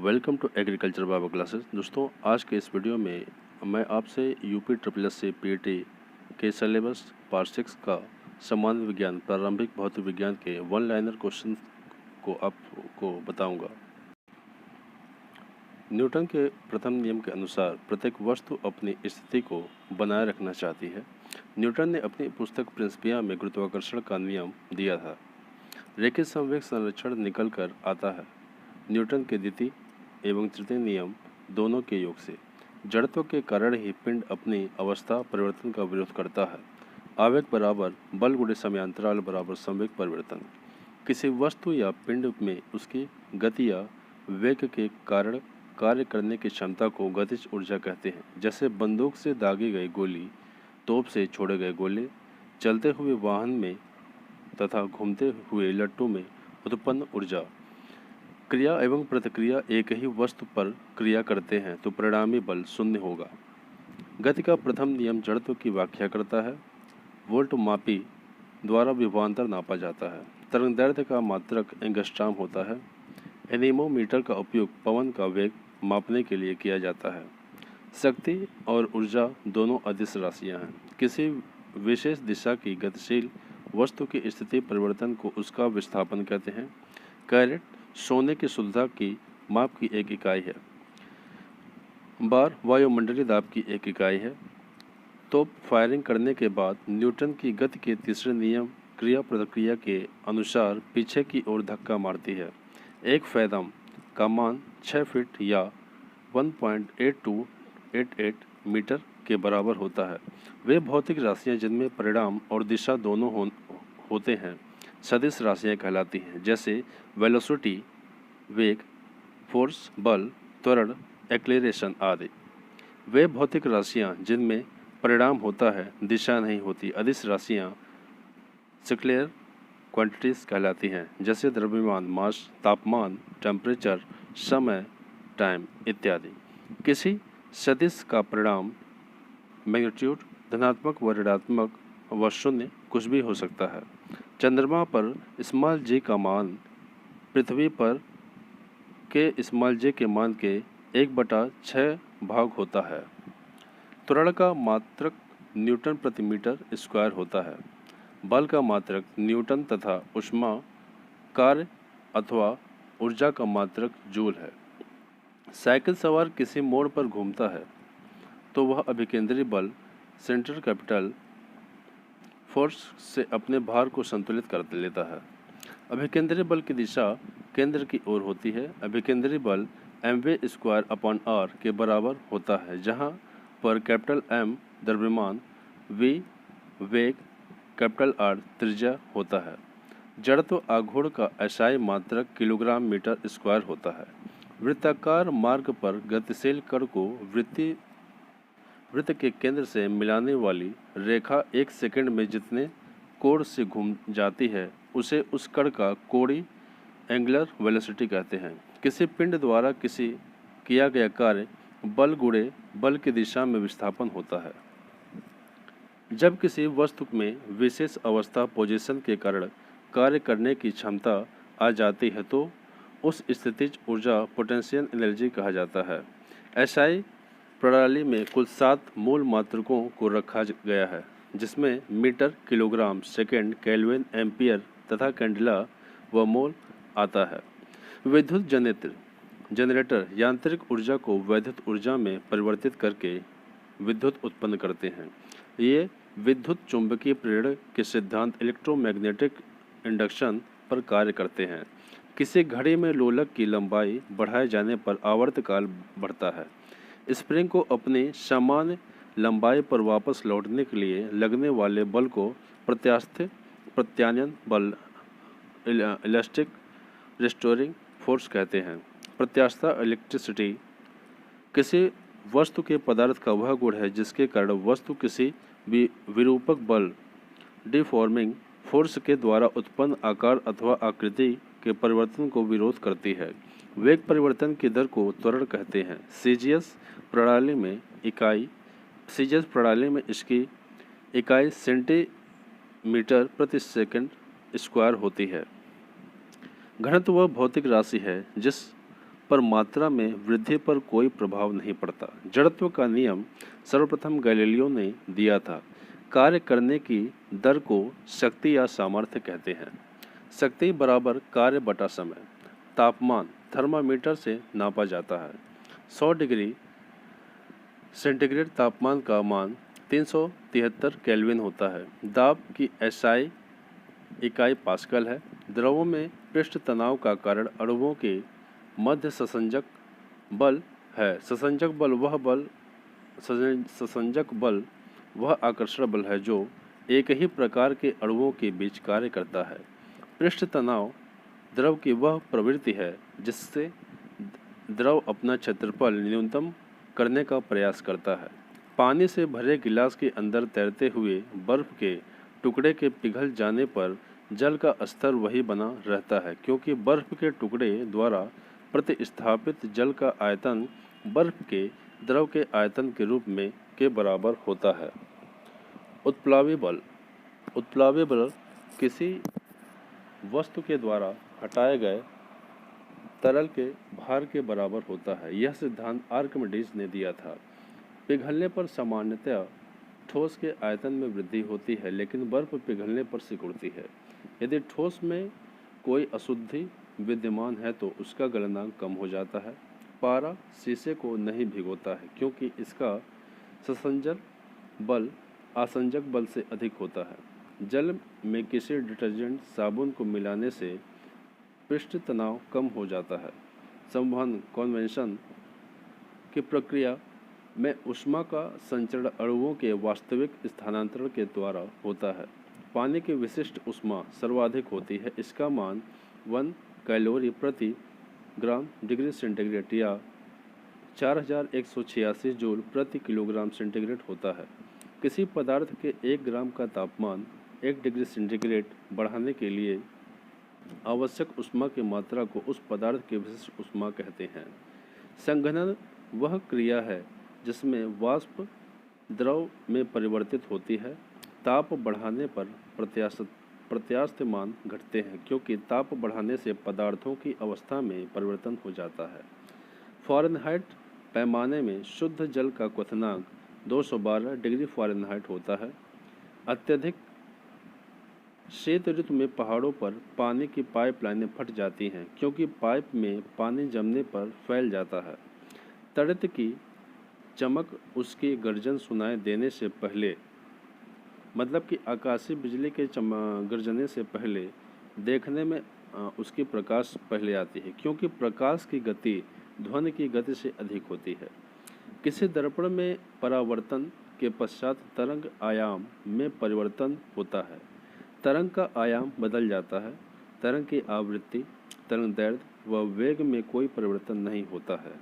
Welcome to agriculture Baba classes. दोस्तों, आज के इस वीडियो में मैं आपसे UP triple S C PT के सिलेबस पार्ट 6 का सामान्य विज्ञान प्रारंभिक भौतिक विज्ञान के वन लाइनर क्वेश्चन को आपको बताऊंगा। न्यूटन के प्रथम नियम के अनुसार प्रत्येक वस्तु अपनी स्थिति को बनाए रखना चाहती है। न्यूटन ने अपनी पुस्तक प्रिंसिपिया में गुरुत्वाकर्षण का नियम दिया था। रेखित संवेग संरक्षण निकल कर आता है न्यूटन के द्वितीय एवं तृतीय नियम दोनों के योग से। जड़त्व के कारण ही पिंड अपनी अवस्था परिवर्तन का विरोध करता है। आवेग बराबर बल गुणे समयांतराल बराबर संवेग परिवर्तन। किसी वस्तु या पिंड में उसकी गति या वेग के कारण कार्य करने की क्षमता को गतिज ऊर्जा कहते हैं। जैसे बंदूक से दागी गई गोली, तोप से छोड़े गए गोले, चलते हुए वाहन में तथा घूमते हुए लट्टू में उत्पन्न ऊर्जा। क्रिया एवं प्रतिक्रिया एक ही वस्तु पर क्रिया करते हैं तो परिणामी बल शून्य होगा। गति का प्रथम नियम जड़त्व की व्याख्या करता है। वोल्ट मापी द्वारा विभवांतर नापा जाता है। तरंगदैर्घ्य का मात्रक एंगस्ट्रॉम होता है। एनीमोमीटर का उपयोग पवन का वेग मापने के लिए किया जाता है। शक्ति और ऊर्जा दोनों अदिश राशियाँ हैं। किसी विशेष दिशा की गतिशील वस्तु की स्थिति परिवर्तन को उसका विस्थापन कहते हैं। कैरेट सोने की शुद्धता की माप की एक इकाई है। बार वायुमंडलीय दाब की एक इकाई है। तोप फायरिंग करने के बाद न्यूटन की गति के तीसरे नियम क्रिया प्रतिक्रिया के अनुसार पीछे की ओर धक्का मारती है। एक फैदम का मान 6 फीट या 1.8288 मीटर के बराबर होता है। वे भौतिक राशियां जिनमें परिणाम और दिशा दोनों होते हैं सदिश राशियां कहलाती हैं। जैसे वेलोसिटी वेग, फोर्स बल, त्वरण, एक्लेरेशन आदि। वे भौतिक राशियां जिनमें परिणाम होता है दिशा नहीं होती अदिश राशियां स्केलर क्वांटिटीज कहलाती हैं। जैसे द्रव्यमान मास, तापमान टेम्परेचर, समय टाइम इत्यादि। किसी सदिश का परिणाम मैग्नीट्यूड धनात्मक व ऋणात्मक व शून्य कुछ भी हो सकता है। चंद्रमा पर स्मॉल जी का मान पृथ्वी पर के स्मॉल जे के मान के 1/6 भाग होता है। त्वरण का मात्रक न्यूटन प्रति मीटर स्क्वायर होता है। बल का मात्रक न्यूटन तथा ऊष्मा कार्य अथवा ऊर्जा का मात्रक जूल है। साइकिल सवार किसी मोड़ पर घूमता है तो वह अभिकेंद्री बल सेंट्रल कैपिटल फोर्स से अपने भार को संतुलित कर लेता है। अभिकेंद्री बल की दिशा केंद्र की ओर होती है। अभिकेंद्री बल mv²/r के बराबर होता है, जहां पर कैपिटल M द्रव्यमान, v वेग, कैपिटल R त्रिज्या होता है। जड़त्व आघूर्ण का SI मात्रक किलोग्राम मीटर स्क्वायर होता है। वृत्ताकार मार्ग पर गतिशील कण को वृत्त के केंद्र से मिलाने वाली रेखा 1 सेकंड में जितने कोण से घूम जाती है उसे उस कण का कोणीय एंगुलर वेलोसिटी कहते हैं। किसी पिंड द्वारा किया गया कार्य बल गुणे बल की दिशा में विस्थापन होता है। जब किसी वस्तु में विशेष अवस्था पोजीशन के कारण कार्य करने की क्षमता आ जाती है तो उस स्थितिज ऊर्जा पोटेंशियल एनर्जी कहा जाता है। SI प्रणाली में कुल 7 मूल मात्रकों को रखा गया है, जिसमें metre, kilogram, second, kelvin, ampere तथा कैंडेला व मोल आता है। विद्युत जनरेटर यांत्रिक ऊर्जा को वैद्युत ऊर्जा में परिवर्तित करके विद्युत उत्पन्न करते हैं। ये विद्युत चुंबकीय प्रेरण के सिद्धांत इलेक्ट्रोमैग्नेटिक इंडक्शन पर कार्य करते हैं। किसी घड़ी में लोलक की लंबाई बढ़ाए जाने पर आवर्तकाल बढ़ता है। स्प्रिंग को अपनी सामान्य लंबाई पर वापस लौटने के लिए लगने वाले बल को प्रत्यानयन बल इलास्टिक रिस्टोरिंग फोर्स कहते हैं। प्रत्यास्था इलेक्ट्रिसिटी किसी वस्तु के पदार्थ का वह गुण है जिसके कारण वस्तु किसी भी विरूपक बल डिफॉर्मिंग फोर्स के द्वारा उत्पन्न आकार अथवा आकृति के परिवर्तन को विरोध करती है। वेग परिवर्तन की दर को त्वरण कहते हैं। सीजीएस प्रणाली में इसकी इकाई सेंटीमीटर प्रति सेकंड स्क्वायर होती है। घनत्व वह भौतिक राशि है जिस पर मात्रा में वृद्धि पर कोई प्रभाव नहीं पड़ता। जड़त्व का नियम सर्वप्रथम गैलीलियो ने दिया था। कार्य करने की दर को शक्ति या सामर्थ्य कहते हैं। शक्ति बराबर कार्य बटा समय। तापमान थर्मामीटर से नापा जाता है। 100 डिग्री सेंटीग्रेड तापमान का मान 373 केल्विन होता है। दाब की एसआई इकाई पास्कल है। द्रवों में पृष्ठ तनाव का कारण अणुओं के मध्य ससंजक बल है। ससंजक बल वह आकर्षण बल है जो एक ही प्रकार के अणुओं के बीच कार्य करता है। पृष्ठ तनाव द्रव की वह प्रवृत्ति है जिससे द्रव अपना क्षेत्रफल न्यूनतम करने का प्रयास करता है। पानी से भरे गिलास के अंदर तैरते हुए बर्फ के टुकड़े के पिघल जाने पर जल का स्तर वही बना रहता है, क्योंकि बर्फ के टुकड़े द्वारा प्रतिस्थापित जल का आयतन बर्फ के द्रव के आयतन के रूप में के बराबर होता है। उत्प्लावी बल किसी वस्तु के द्वारा हटाए गए तरल के भार के बराबर होता है। यह सिद्धांत आर्किमिडीज ने दिया था। पिघलने पर सामान्यतया ठोस के आयतन में वृद्धि होती है, लेकिन बर्फ पिघलने पर सिकुड़ती है। यदि ठोस में कोई अशुद्धि विद्यमान है तो उसका गलनांक कम हो जाता है। पारा शीशे को नहीं भिगोता है क्योंकि इसका ससंजक बल आसंजक बल से अधिक होता है। जल में किसी डिटर्जेंट साबुन को मिलाने से पृष्ठ तनाव कम हो जाता है। संवहन कन्वेक्शन की प्रक्रिया में ऊष्मा का संचरण अणुओं के वास्तविक स्थानांतरण के द्वारा होता है। पानी की विशिष्ट ऊष्मा सर्वाधिक होती है। इसका मान 1 कैलोरी प्रति ग्राम डिग्री सेंटीग्रेड या 4186 जूल प्रति किलोग्राम सेंटीग्रेड होता है। किसी पदार्थ के 1 ग्राम का तापमान 1 डिग्री सेंटीग्रेड बढ़ाने के लिए आवश्यक ऊष्मा की मात्रा को उस पदार्थ की विशिष्ट ऊष्मा कहते हैं। संघनन वह क्रिया है जिसमें वाष्प द्रव में परिवर्तित होती है। ताप बढ़ाने पर प्रत्यास्थ मान घटते हैं, क्योंकि ताप बढ़ाने से पदार्थों की अवस्था में परिवर्तन हो जाता है। फ़ारेनहाइट पैमाने में शुद्ध जल का क्वथनांक 212 डिग्री फ़ारेनहाइट होता है। अत्यधिक शीत ऋतु में पहाड़ों पर पानी की पाइपलाइनें फट जाती हैं, क्योंकि पाइप में पानी जमने पर फैल जाता है। तड़ित की चमक उसकी गर्जन सुनाई देने से पहले, मतलब कि आकाशीय बिजली के गर्जने से पहले देखने में उसकी प्रकाश पहले आती है, क्योंकि प्रकाश की गति ध्वनि की गति से अधिक होती है। किसी दर्पण में परावर्तन के पश्चात तरंग आयाम में परिवर्तन होता है। तरंग का आयाम बदल जाता है। तरंग की आवृत्ति, तरंग दैर्ध्य व वेग में कोई परिवर्तन नहीं होता है।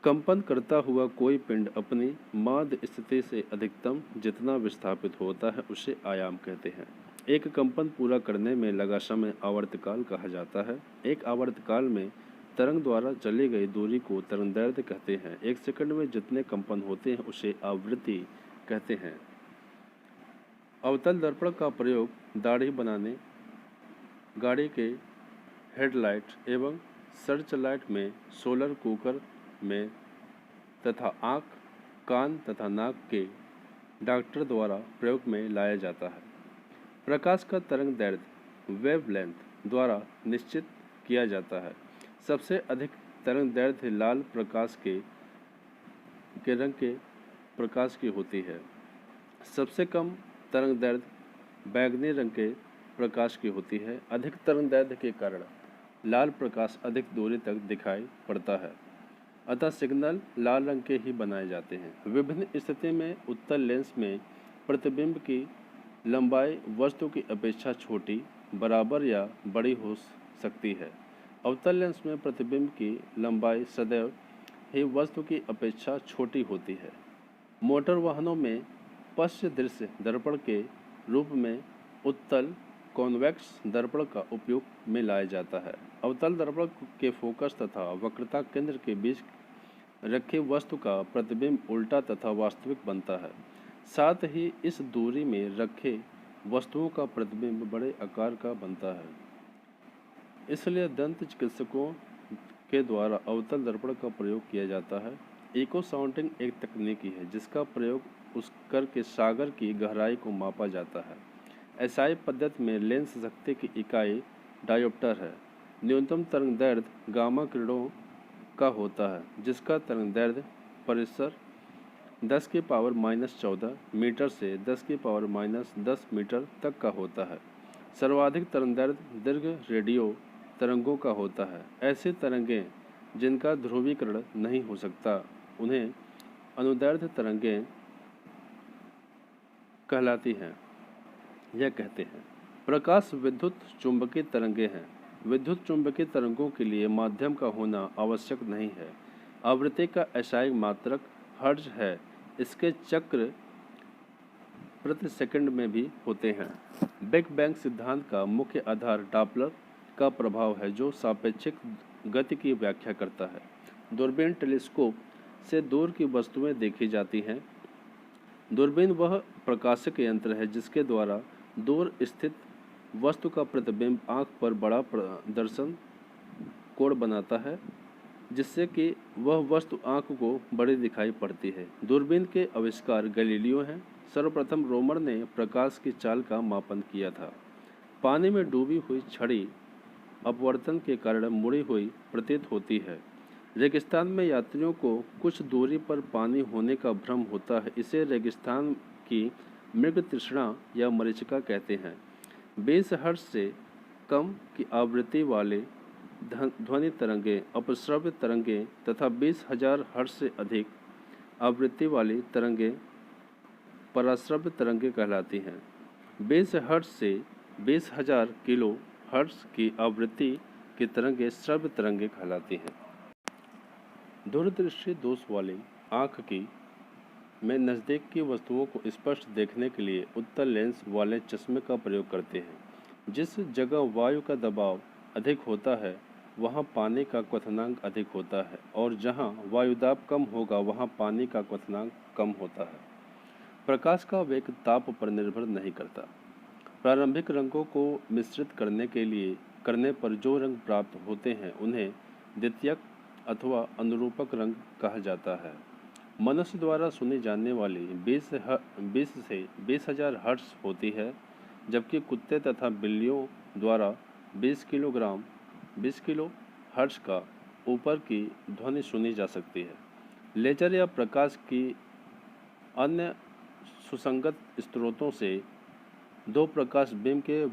कंपन करता हुआ कोई पिंड अपनी माध्य स्थिति से अधिकतम जितना विस्थापित होता है उसे आयाम कहते हैं। एक कंपन पूरा करने में लगा समय आवर्तकाल कहा जाता है। एक आवर्तकाल में तरंग द्वारा चली गई दूरी को तरंगदैर्ध्य कहते हैं। 1 सेकंड में जितने कंपन होते हैं उसे आवृत्ति कहते हैं। अवतल दर्पण का प्रयोग दाढ़ी बनाने, गाड़ी के हेडलाइट एवं सर्च लाइट में, सोलर कुकर में तथा आँख, कान तथा नाक के डॉक्टर द्वारा प्रयोग में लाया जाता है। प्रकाश का तरंग दैर्ध्य वेवलेंथ द्वारा निश्चित किया जाता है। सबसे अधिक तरंग दैर्ध्य लाल प्रकाश के रंग के प्रकाश की होती है। सबसे कम तरंग दैर्ध्य बैंगनी रंग के प्रकाश की होती है। अधिक तरंग दैर्ध्य के कारण लाल प्रकाश अधिक दूरी तक दिखाई पड़ता है, अतः सिग्नल लाल रंग के ही बनाए जाते हैं। विभिन्न स्थिति में उत्तल लेंस में प्रतिबिंब की लंबाई वस्तु की अपेक्षा छोटी, बराबर या बड़ी हो सकती है। अवतल लेंस में प्रतिबिंब की लंबाई सदैव ही वस्तु की अपेक्षा छोटी होती है। मोटर वाहनों में पश्च दृश्य दर्पण के रूप में उत्तल कॉन्वेक्स दर्पण का उपयोग में लाया जाता है। अवतल दर्पण के फोकस तथा वक्रता केंद्र के बीच रखे वस्तु का प्रतिबिंब उल्टा तथा वास्तविक बनता है। साथ ही इस दूरी में रखे वस्तुओं का प्रतिबिंब बड़े आकार का बनता है। इसलिए दंत चिकित्सकों के द्वारा अवतल दर्पण का प्रयोग किया जाता है। इको साउंडिंग एक तकनीकी है जिसका प्रयोग उस करके सागर की गहराई को मापा जाता है। एसआई पद्धति में लेंस शक्ति की इकाई डायोप्टर है। न्यूनतम तरंग दैर्ध्य गामा किरणों का होता है जिसका तरंग दैर्ध्य परिसर 10⁻⁻14 मीटर से 10⁻⁻10 मीटर तक का होता है। सर्वाधिक तरंग दैर्ध्य दीर्घ रेडियो तरंगों का होता है। ऐसी तरंगें जिनका ध्रुवीकरण नहीं हो सकता उन्हें अनुदैर्ध्य तरंगें कहलाती हैं या कहते हैं। प्रकाश विद्युत चुंबकीय तरंगें हैं। विद्युत चुंबकीय तरंगों के लिए माध्यम का होना आवश्यक नहीं है। आवृत्ति का एसआई मात्रक हर्ट्ज है। इसके चक्र प्रति सेकंड में भी होते हैं। बिग बैंग सिद्धांत का मुख्य आधार डॉपलर का प्रभाव है जो सापेक्षिक गति की व्याख्या करता है। दूरबीन टेलीस्कोप से दूर की वस्तुएं देखी जाती हैं। दूरबीन वह प्रकाशक यंत्र है जिसके द्वारा दूर स्थित वस्तु का प्रतिबिंब आंख पर बड़ा प्रदर्शन कोण बनाता है जिससे कि वह वस्तु आंख को बड़ी दिखाई पड़ती है। दूरबीन के आविष्कार गैलीलियो हैं। सर्वप्रथम रोमर ने प्रकाश की चाल का मापन किया था। पानी में डूबी हुई छड़ी अपवर्तन के कारण मुड़ी हुई प्रतीत होती है। रेगिस्तान में यात्रियों को कुछ दूरी पर पानी होने का भ्रम होता है। इसे रेगिस्तान की मृग तृष्णा या मरीचिका कहते हैं। 20 हर्ट्ज से कम की आवृत्ति वाले ध्वनि तरंगें अपश्रव्य तरंगें तथा 20,000 हर्ट्ज से अधिक आवृत्ति वाली तरंगें पराश्रव्य तरंगें कहलाती हैं। 20 हर्ट्ज से 20,000 किलो हर्ट्ज की आवृत्ति की तरंगें श्रव्य तरंगें कहलाती हैं। दूरदृष्टि दोष वाली आँख की में नज़दीक की वस्तुओं को स्पष्ट देखने के लिए उत्तल लेंस वाले चश्मे का प्रयोग करते हैं। जिस जगह वायु का दबाव अधिक होता है वहाँ पानी का क्वथनांक अधिक होता है और जहाँ वायुदाब कम होगा वहाँ पानी का क्वथनांक कम होता है। प्रकाश का वेग ताप पर निर्भर नहीं करता। प्रारंभिक रंगों को मिश्रित करने पर जो रंग प्राप्त होते हैं उन्हें द्वितीयक अथवा अनुरूपक रंग कहा जाता है। मनुष्य द्वारा सुनी जाने वाली 20 से 20,000 हर्ट्ज होती है जबकि कुत्ते तथा बिल्लियों द्वारा 20 किलो हर्ट्ज का ऊपर की ध्वनि सुनी जा सकती है। लेजर या प्रकाश की अन्य सुसंगत स्रोतों से दो प्रकाश बिंब के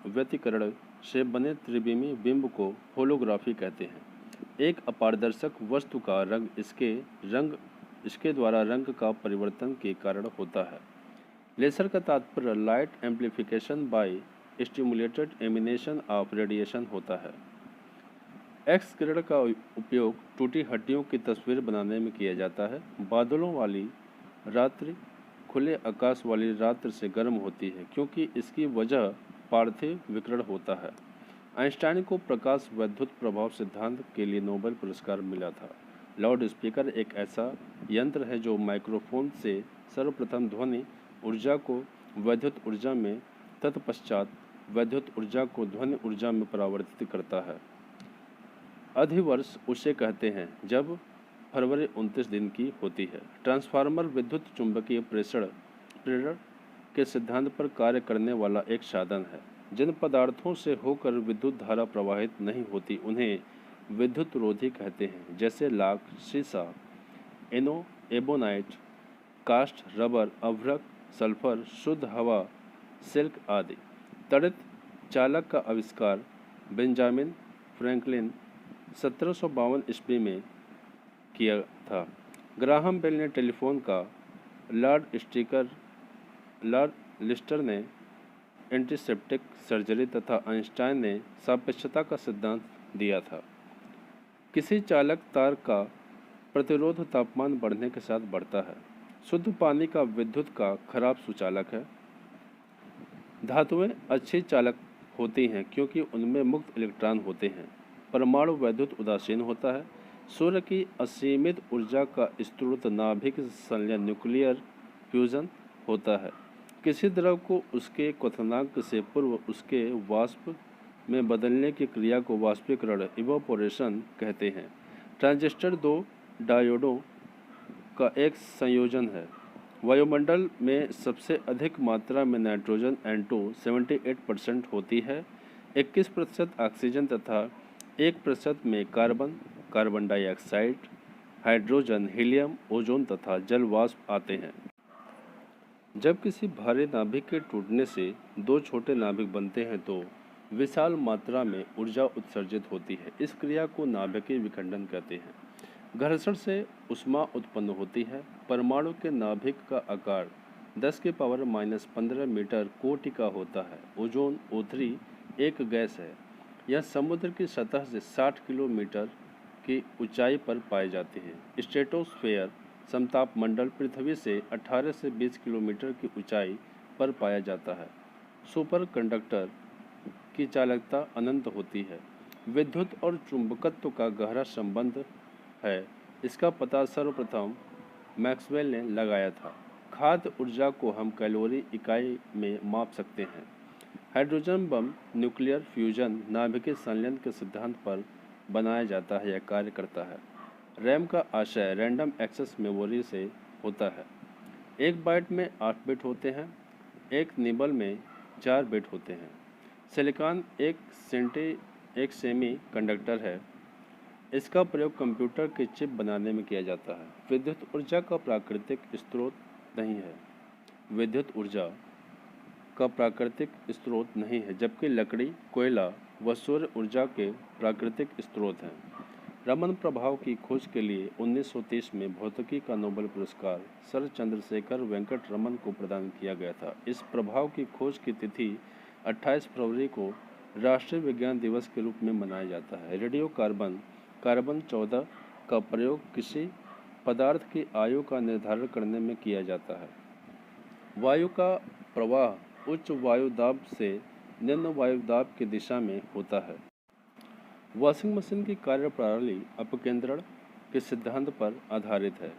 व्यतिकरण से बने त्रिविमी बिंब को होलोग्राफी कहते हैं। एक अपारदर्शक वस्तु का रंग इसके द्वारा रंग का परिवर्तन के कारण होता है। लेजर का तात्पर्य light amplification by stimulated emission of radiation होता है। एक्स किरण का उपयोग टूटी हड्डियों की तस्वीर बनाने में किया जाता है। बादलों वाली रात्रि खुले आकाश वाली रात्रि से गर्म होती है क्योंकि इसकी वजह पार्थिव विकिरण होता है। आइंस्टाइन को प्रकाश वैद्युत प्रभाव सिद्धांत के लिए नोबेल पुरस्कार मिला था। लाउड स्पीकर एक ऐसा यंत्र है जो माइक्रोफोन से सर्वप्रथम ध्वनि ऊर्जा को वैद्युत ऊर्जा में तत्पश्चात वैद्युत ऊर्जा को ध्वनि ऊर्जा में परिवर्तित करता है। अधिवर्ष उसे कहते हैं जब फरवरी 29 दिन की होती है। ट्रांसफार्मर विद्युत चुंबकीय प्रेरण के सिद्धांत पर कार्य करने वाला एक साधन है। जिन पदार्थों से होकर विद्युत धारा प्रवाहित नहीं होती उन्हें विद्युत रोधी कहते हैं जैसे लाख, शीशा, एबोनाइट, कास्ट, रबर, अभ्रक, सल्फर, शुद्ध हवा, सिल्क आदि। तड़ित चालक का आविष्कार बेंजामिन फ्रैंकलिन 1752 ईस्वी में किया था। ग्राहम बेल ने टेलीफोन का, लॉर्ड लिस्टर ने एंटीसेप्टिक सर्जरी तथा आइंस्टाइन ने सापेक्षता का सिद्धांत दिया था। किसी चालक तार का प्रतिरोध तापमान बढ़ने के साथ बढ़ता है। शुद्ध पानी का विद्युत का खराब सुचालक है। धातुएं अच्छी चालक होती हैं क्योंकि उनमें मुक्त इलेक्ट्रॉन होते हैं। परमाणु वैद्युत उदासीन होता है। सूर्य की असीमित ऊर्जा का स्रोत नाभिक संलयन न्यूक्लियर फ्यूजन होता है। किसी द्रव को उसके क्वथनांक से पूर्व उसके वाष्प में बदलने की क्रिया को वाष्पीकरण इवापोरेशन कहते हैं। ट्रांजिस्टर दो डायोडों का एक संयोजन है। वायुमंडल में सबसे अधिक मात्रा में नाइट्रोजन N2 78% होती है। 21% ऑक्सीजन तथा 1% में carbon dioxide, hydrogen, helium, ozone तथा जल वाष्प आते हैं। जब किसी भारी नाभिक के टूटने से दो छोटे नाभिक बनते हैं तो विशाल मात्रा में ऊर्जा उत्सर्जित होती है। इस क्रिया को नाभिकीय विखंडन कहते हैं। घर्षण से ऊष्मा उत्पन्न होती है। परमाणु के नाभिक का आकार 10⁻⁻15 मीटर कोटि का होता है। ओजोन O3 एक गैस है। यह समुद्र की सतह से 60 किलोमीटर की ऊंचाई पर पाई जाती है। स्ट्रेटोस्फेयर समताप मंडल पृथ्वी से 18 से 20 किलोमीटर की ऊंचाई पर पाया जाता है। सुपर कंडक्टर की चालकता अनंत होती है। विद्युत और चुंबकत्व का गहरा संबंध है। इसका पता सर्वप्रथम मैक्सवेल ने लगाया था। खाद्य ऊर्जा को हम कैलोरी इकाई में माप सकते हैं। हाइड्रोजन बम न्यूक्लियर फ्यूजन नाभिकीय संलयन के सिद्धांत पर बनाया जाता है या कार्य करता है। रैम का आशय रैंडम एक्सेस मेमोरी से होता है। एक बाइट में 8 बिट होते हैं। एक निबल में 4 बिट होते हैं। सिलिकॉन एक सेमी कंडक्टर है। इसका प्रयोग कंप्यूटर के चिप बनाने में किया जाता है। विद्युत ऊर्जा का प्राकृतिक स्रोत नहीं है। विद्युत ऊर्जा का प्राकृतिक स्रोत नहीं है, जबकि लकड़ी, कोयला व सूर्य ऊर्जा के प्राकृतिक स्रोत हैं। रमन प्रभाव की खोज के लिए 1930 में भौतिकी का नोबेल पुरस्कार सर चंद्रशेखर वेंकट रमन को प्रदान किया गया था। इस प्रभाव की खोज की तिथि 28 फरवरी को राष्ट्रीय विज्ञान दिवस के रूप में मनाया जाता है। रेडियो कार्बन 14 का प्रयोग किसी पदार्थ की आयु का निर्धारण करने में किया जाता है। वायु का प्रवाह उच्च वायु दाब से निम्न वायु दाब की दिशा में होता है। वॉशिंग मशीन की कार्यप्रणाली अपकेंद्रण के सिद्धांत पर आधारित है।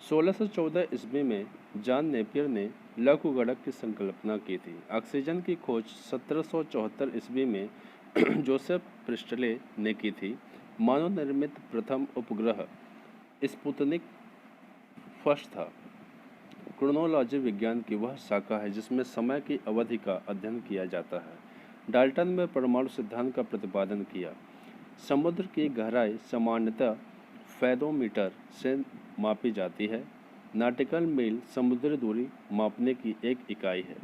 1614 ईस्वी में जॉन नेपियर ने लघु गणक की संकल्पना की थी। ऑक्सीजन की खोज 1774 ईस्वी में जोसेफ प्रिस्टले ने की थी। मानव निर्मित प्रथम उपग्रह स्पुतनिक फर्स्ट था। क्रोनोलॉजी विज्ञान की वह शाखा है जिसमें समय की अवधि का अध्ययन किया जाता है। डाल्टन में परमाणु सिद्धांत का प्रतिपादन किया। समुद्र की गहराई सामान्यतः फैदोमीटर से मापी जाती है। नॉटिकल मील समुद्री दूरी मापने की एक इकाई है।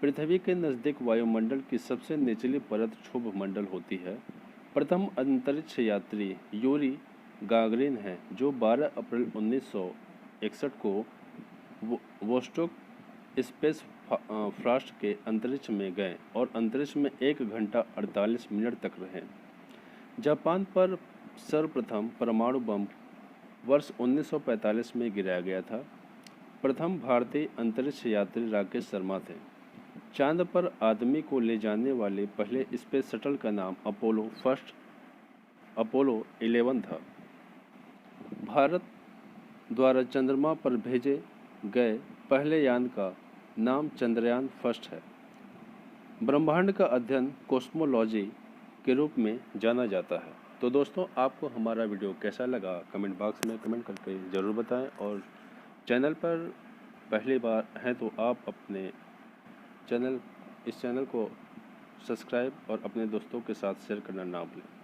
पृथ्वी के नज़दीक वायुमंडल की सबसे निचली परत क्षुब्ध मंडल होती है। प्रथम अंतरिक्ष यात्री यूरी गागरिन है, जो 12 अप्रैल 1961 को वोस्टोक स्पेस फ्लास्ट के अंतरिक्ष में गए और अंतरिक्ष में 1 घंटा 48 मिनट तक रहे। जापान पर सर्वप्रथम परमाणु बम वर्ष 1945 में गिराया गया था। प्रथम भारतीय अंतरिक्ष यात्री राकेश शर्मा थे। चांद पर आदमी को ले जाने वाले पहले स्पेस शटल का नाम अपोलो 11 था। भारत द्वारा चंद्रमा पर भेजे गए पहले यान का नाम चंद्रयान फर्स्ट है। ब्रह्मांड का अध्ययन कॉस्मोलॉजी के रूप में जाना जाता है। तो दोस्तों, आपको हमारा वीडियो कैसा लगा कमेंट बॉक्स में कमेंट करके ज़रूर बताएं, और चैनल पर पहली बार हैं तो आप अपने इस चैनल को सब्सक्राइब और अपने दोस्तों के साथ शेयर करना ना भूलें।